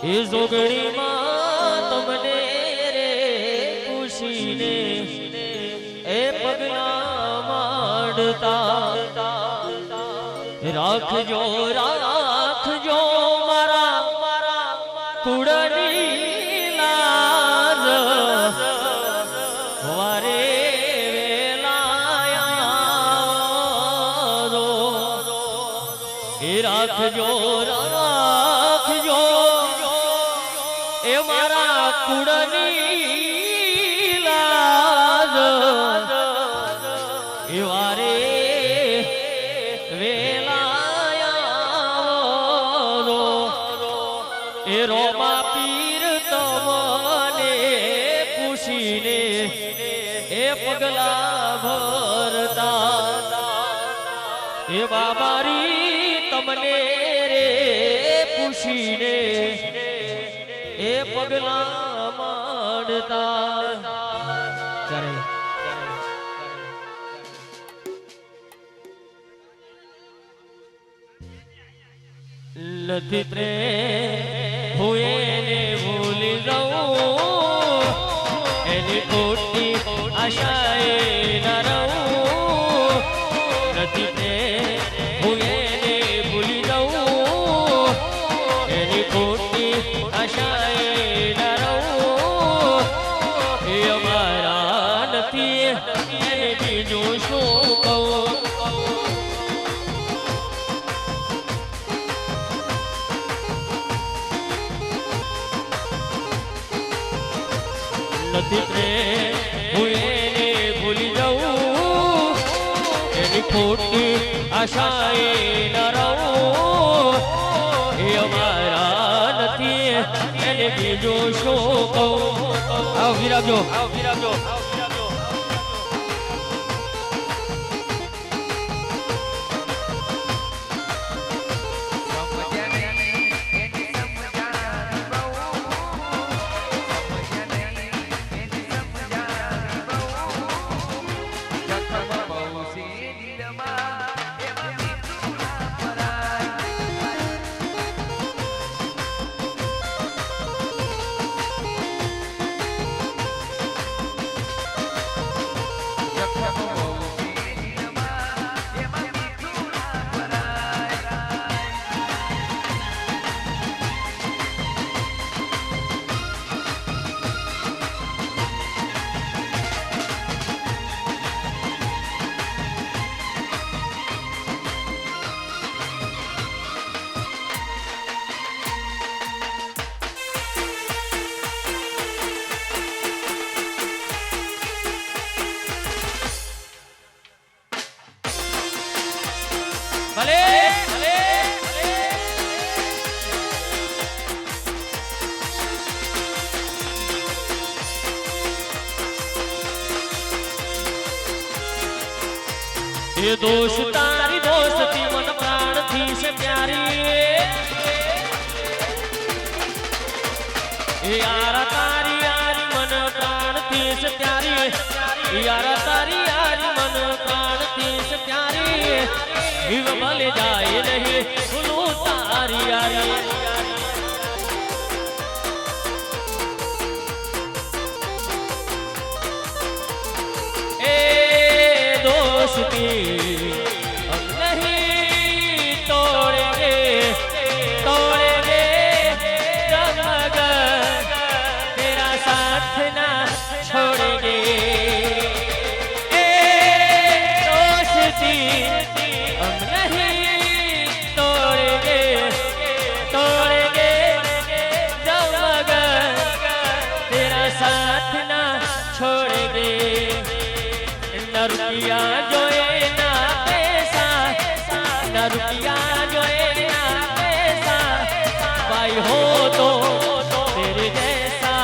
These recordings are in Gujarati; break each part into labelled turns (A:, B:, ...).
A: એ જોગણીમાં તમને રે ખુશીને એ પગલા માંડતા રાખજો રાખજો મારા કુળની લાજ વારે વેલાયા એ રાખજો રાખજો એ મારા કુળની લાજ એ વારે વેલાયા એ રોમા પીર તમને પૂછીને એ પગલા ભરતા એ બાબારી તમને રે પૂછીને એ પગલા માંડતા નથી પ્રેમ હું એને ભૂલી જાઉં એની ખોટી આશાએ ન રહું નથી પ્રેમ હું એને ભૂલી જાઉં એની ખોટી આશાએ ન રહું એ અમારા નથી એને બીજું શું કહું નથી પ્રેમ હું એને ભૂલી જાઉં એની ખોટી આશાએ ન રહું એ અમારા નથી એને બીજું શું કહું આવ વિરાજો ભલે ભલે એ દોષ તારી દોસ્તી મન પ્રાણ થી છે પ્યારી એ યારા તારી યારી મન પ્રાણ થી છે પ્યારી યારા તારી યારી મન પ્રાણ થી છે પ્યારી જીવ ભલે જાય નહીં ભૂલું તારી યારી એ દોસ્તી હમ નહીં તોડેંગે તોડેંગે जब मगर तेरा साथ ना छोड़ेंगे ए दोस्ती हम नहीं तोड़ेंगे तोड़ेंगे जब मगर तेरा साथ ना छोड़ेंगे न रुपया जोए ना पैसा न रुपया जोए ना पैसा भाई हो तो तेरे जैसा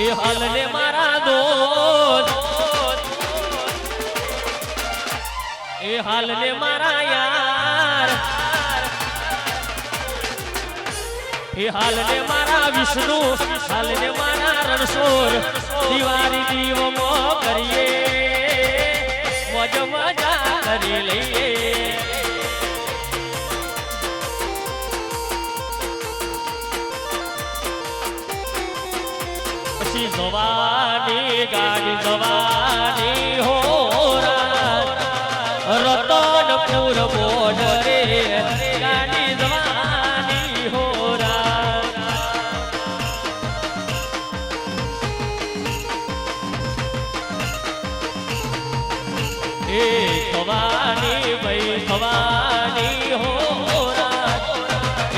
A: એ હાલને મારા દોસ્ત એ હાલને મારા યાર એ હાલને મારા વિષ્ણુ હાલને મારા રણછોડ દિવાળી દીવો કરીએ મોજ કરી લઈએ પછી જવાની ગાડી જવાની હોરા રતનપુર બોર્ડરે ગાડી જવાની હોરા એ થવાની ભાઈ થવાની હોરા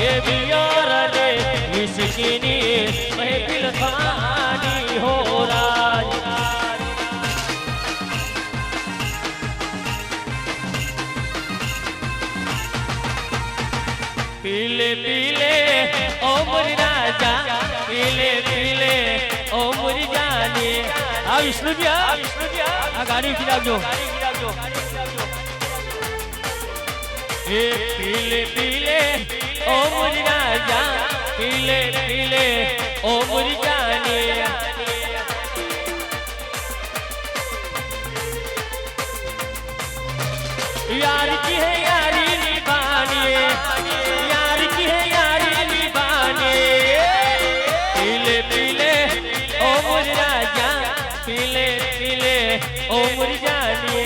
A: એ બિયાર ને વિસ્કીની મહેફિલ થવાની હોરા पीले पीले ओ मुरी राजा पीले पीले ओ मुरी जानी आ विष्णु आ गाड़ी खिलाओ ए पीले पीले ओ मुरी राजा पीले पीले ओ मुरी जानी यार की है यारी निभानी पीले पीले ओ मुरी जानी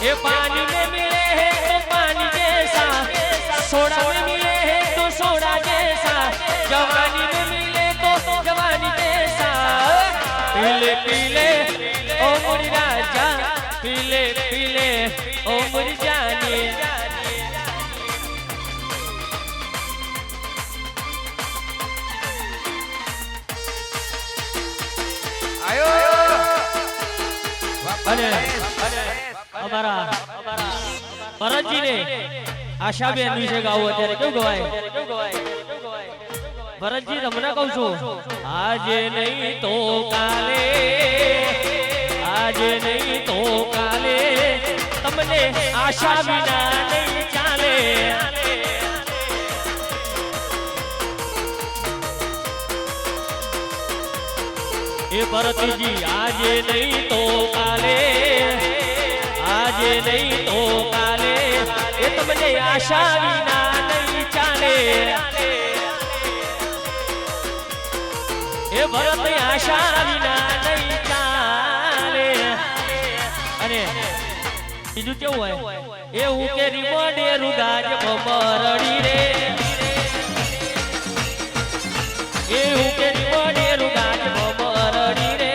A: ये पानी में मिले हैं तो पानी जैसा सोडा में मिले हैं तो सोडा जैसा जवानी में मिले तो जवानी जैसा पीले पीले ओ मुरी राजा पीले पीले ओ मुरी जानी हमारा भरत जी ने आशा बेन विषय गाव अत्यारे क्यों गवाए भरत जी તમને કહું છું આજે નહીં તો કાલે આજે નહીં તો કાલે તમને આશા વિના નહીં ચાલે એ ભરતજી આજે નહીં તો કાલે આજે નહીં તો કાલે એ તમને આશા વિના નહીં ચાલે એ ભરત આશા વિના નહીં ચાલે અને બીજું કેવું હોય એવું કે રીમોડે રૂગાજ ભમરડી રે એવું કે રીમોડે રૂગાજ ભમરડી રે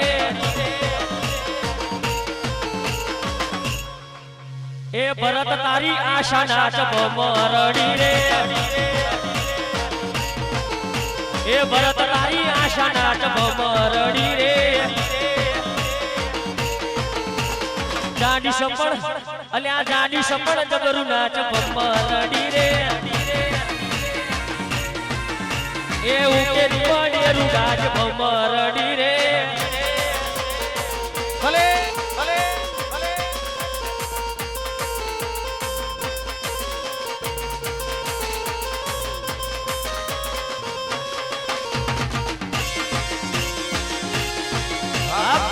A: એ ભરત તારી આશા નાચ ભમરડી રે એ ભરત તારી આશા નાચ ભમરડી રે જાડી સંપણ અલ્યા જાડી સંપણ જબરું નાચ ભમરડી રે એવું કે રીમોડે રૂગાજ ભમરડી રે ભલે ભલે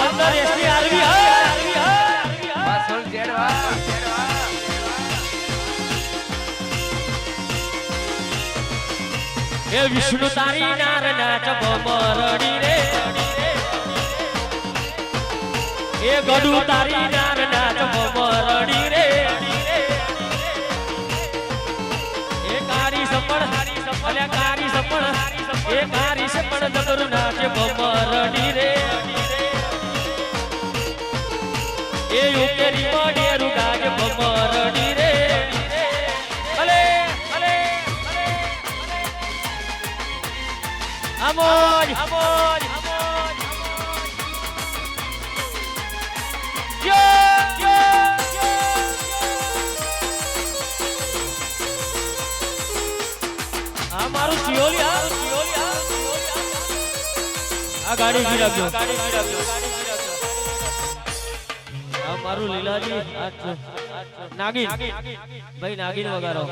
A: अंदर एसपी आरवी
B: बसोल जेडवा
A: ए विष्णु तारी नार नाच भमरडी रे ए गडू तारी नार नाच भमरडी रे ए कारी सपण अल्या कारी सपण ए कारी सपण जगरू नाच भमरडी रे ए युके रिमोडे रुगाज भमरडी रे अले अले अमोज अमोज यो यो हमारू सियोलिया आ गाड़ी गिराજો गाड़ी गिराજો मारू लीलाजी नागिन भाई नागिन वगारो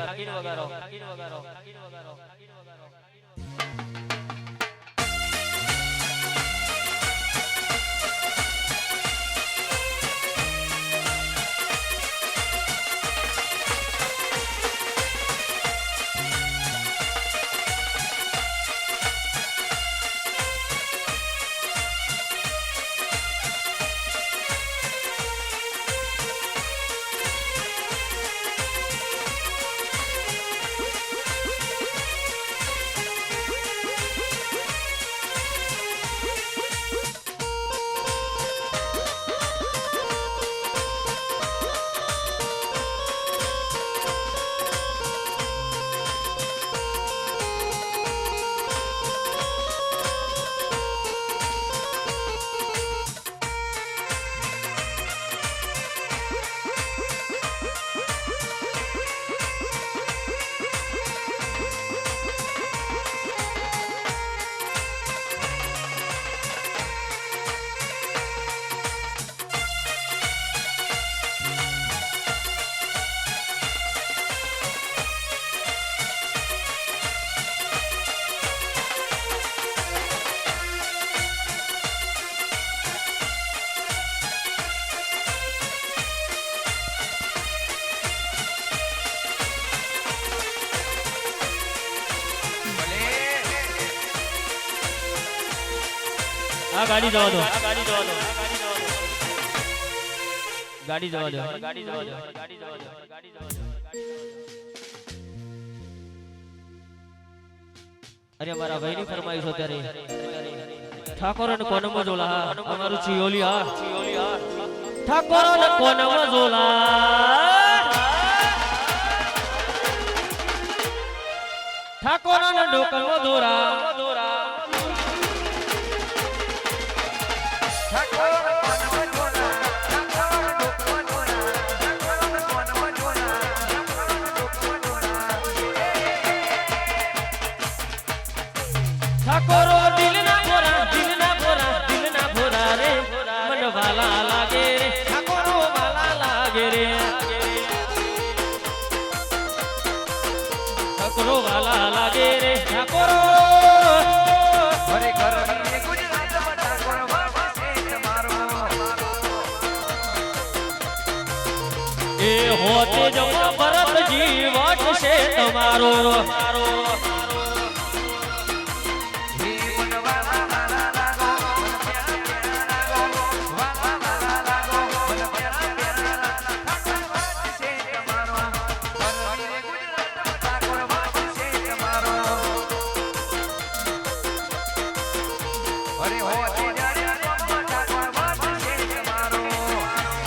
A: આ ગાડી જવા દો ગાડી જવા દો અરે મારા ભાઈ ની ફરમાઈશ ત્યારે ઠાકોર ને કોનમાં જોલા અમારું ચિયોલી હા ઠાકોર ને કોનમાં જોલા ઠાકોર ને ડોકલમાં દોરા ઠાકોરો દિલ ના ભોરા રે મન વાલા લાગે રે ઠાકોરો વાલા લાગે રે ઠાકોરો વાલા લાગે રે ઠાકોરો
B: હરે કરણી ગુજરાત ઠાકોર બાબા છે તમારો
A: એ હોતે જમા ભરતજી વાટ છે તમારો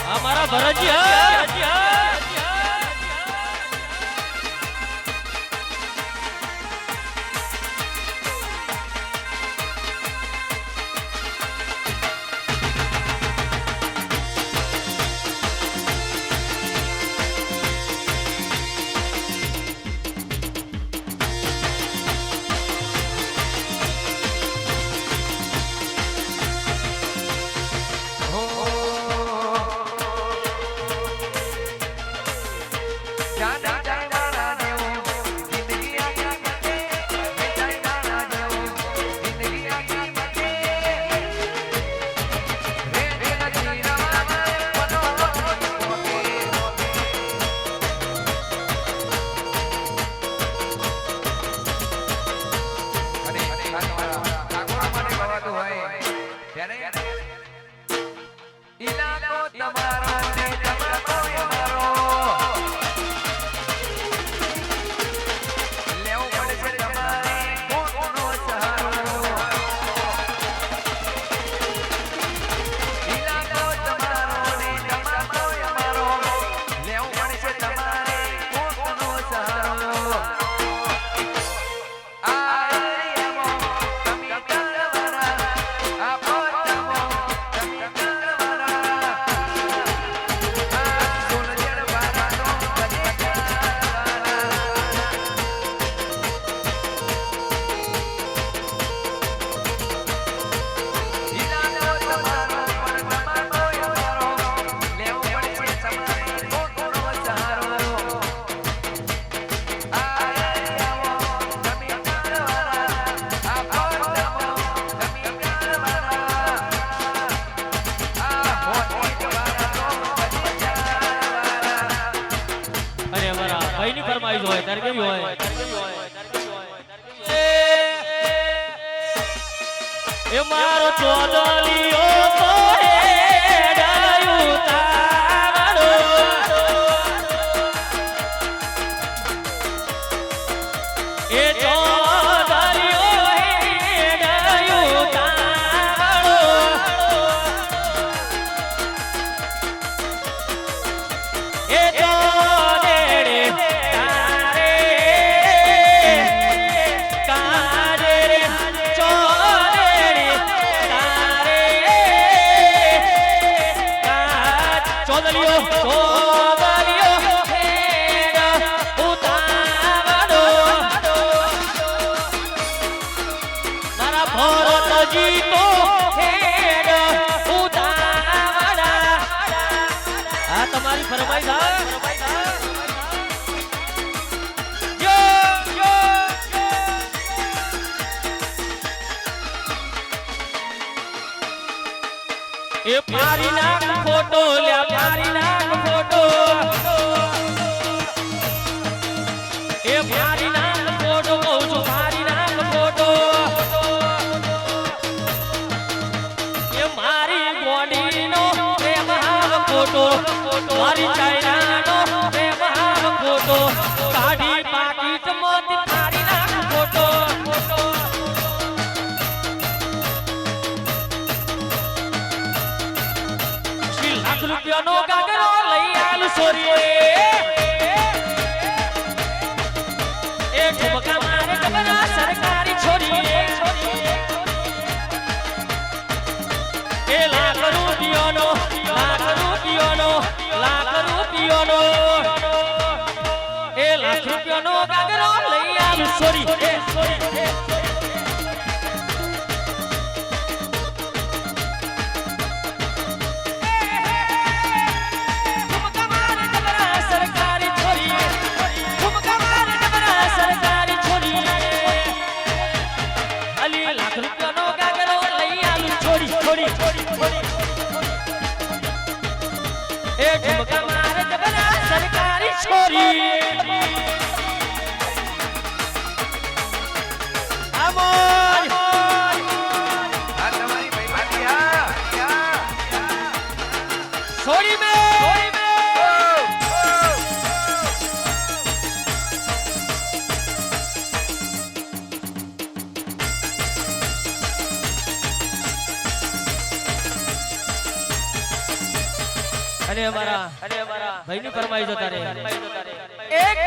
A: અમારા ભરતજી ફરમાઈશ હોય ત્યારે કેવી હોય એ મારો ચોદલિયો તો ડાયું તારો એ ચોદલિયો ડાયું તારો એ તમારી ફરમાઈશ એ મારી નાક ફોટો લ્યા મારી નાક ફોટો એ મારી નાક ફોટો કહું છું મારી નાક ફોટો મારી ચાઇનાનો વ્યવહાર ખોટો કાઢી પાકીટ મોતી ફાડી નાખ ખોટો લાખ રૂપિયાનો ગાગરો લઈ આલ સોરી એ ઠુમકા મારે જબરા સરકારી છોરી એ લાખ રૂપિયાનો એ લાખ રૂપિયાનો ગાગરો લઈ આલ સોરી એ ઠુમકા મારે જબરા સરકારી છોરી આમોન
B: આ તમારી ભાઈ ભાટિયા
A: છોરી મે અરે અમારા ભાઈની ફરમાઈશ હતા રે એક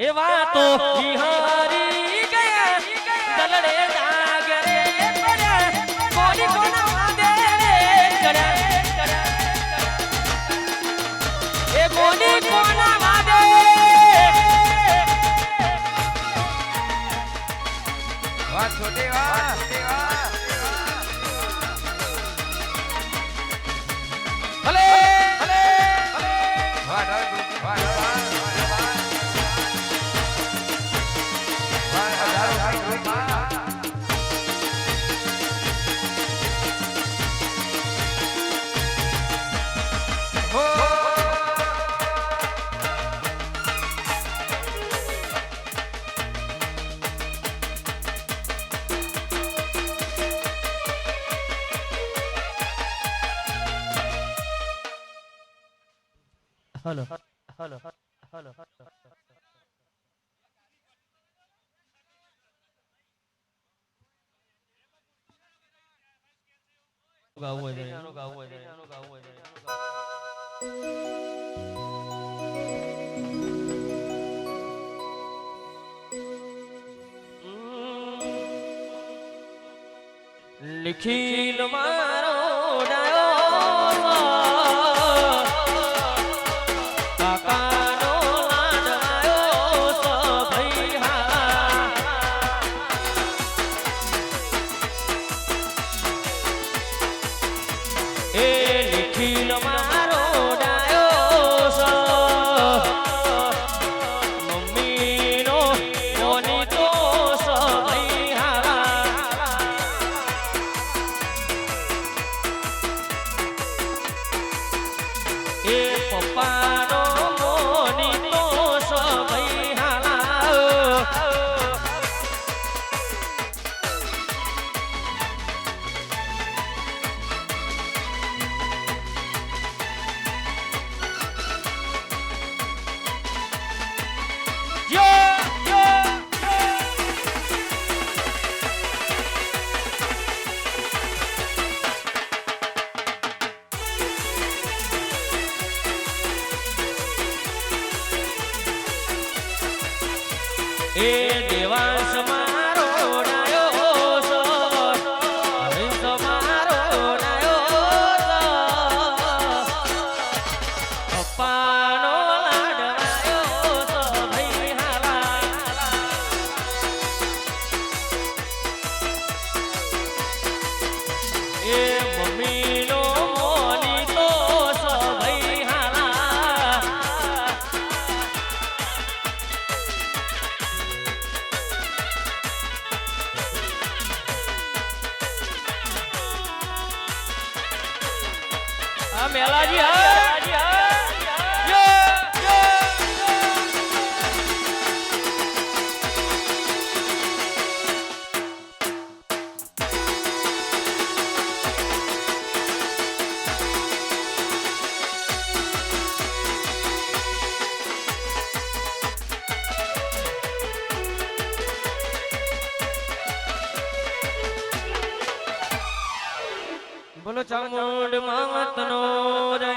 A: એવા તો વિહારી ગયા દલડે ડાગરે પડ્યા કોની કોના વાદે ચડ્યા એ કોની કોના વાદે
B: વાહ છોટે વાહ
A: ભલે ભલે
B: વાહ વાહ
A: હલો હલો હલો ગાવું હોય लिखील मारो डायो काकानो लाडायो स भैया ए लिखील मारो डायो स मम्मी એ પપ્પાનો મોની તો સભઈ હાલા એ દેવાંશ મારો ડાયો સો હંસ મારો ડાયો સો પપ્પાનો લાડવાયો સો ભઈ હાલા એ મમ્મીનો મોની તો સો ભઈ હાલા મેલાજી બોલો ચામુંડ માતનો જય